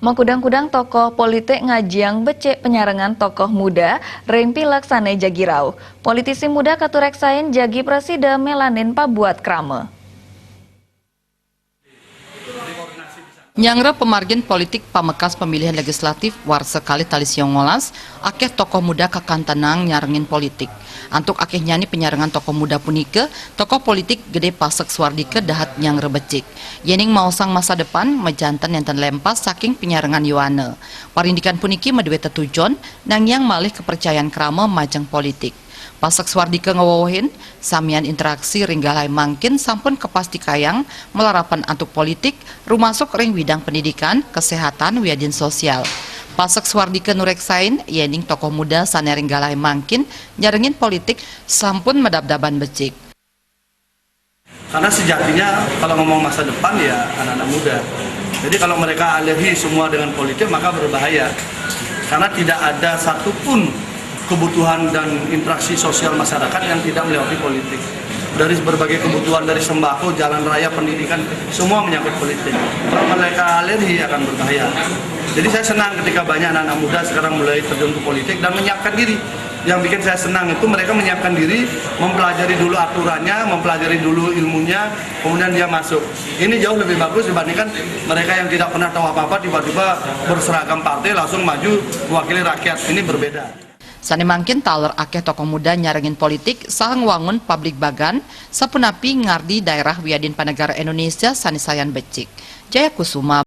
Makudang-kudang tokoh politik ngajiang becek penyarengan tokoh muda Rempi Laksane Jagirau. Politisi muda katureksain jagi presiden Melanin pabuat krame. Nyangre pemargin politik pamekas pemilihan legislatif war sekali tali siongolas, akeh tokoh muda kakantenang nyarengin politik. Antuk akeh nyani penyarengan tokoh muda punike, tokoh politik gede pasek suardike dahat nyangre becik. Yening mau sang masa depan mejantan yang lempas saking penyarengan yuane. Parindikan puniki medue tetujon, nang yang malih kepercayaan krama majeng politik. Pasek suardike ngawohin, samian interaksi ringgalai mangkin sampun kepasti kayang melarapan antuk politik, rumasuk ring bidang pendidikan, kesehatan, wiadin sosial. Pasek suardike nureksain, yening tokoh muda sane ringgalai mangkin, nyarengin politik, sampun medab-daban becik. Karena sejatinya kalau ngomong masa depan ya anak-anak muda. Jadi kalau mereka alergi semua dengan politik maka berbahaya. Karena tidak ada satupun kebutuhan dan interaksi sosial masyarakat yang tidak melewati politik. Dari berbagai kebutuhan, dari sembako, jalan raya, pendidikan, semua menyangkut politik. Kalau mereka alergi akan berbahaya. Jadi saya senang ketika banyak anak-anak muda sekarang mulai terjun ke politik dan menyiapkan diri. Yang bikin saya senang itu mereka menyiapkan diri, mempelajari dulu aturannya, mempelajari dulu ilmunya, kemudian dia masuk. Ini jauh lebih bagus dibandingkan mereka yang tidak pernah tahu apa-apa, tiba-tiba berseragam partai langsung maju mewakili rakyat. Ini berbeda. Sani mangkin taler akeh tokoh muda nyarengin politik sahang wangun pabrik bagan sapunapi ngardi daerah wiadin panegara Indonesia sani sayan becik. Jaya Kusuma.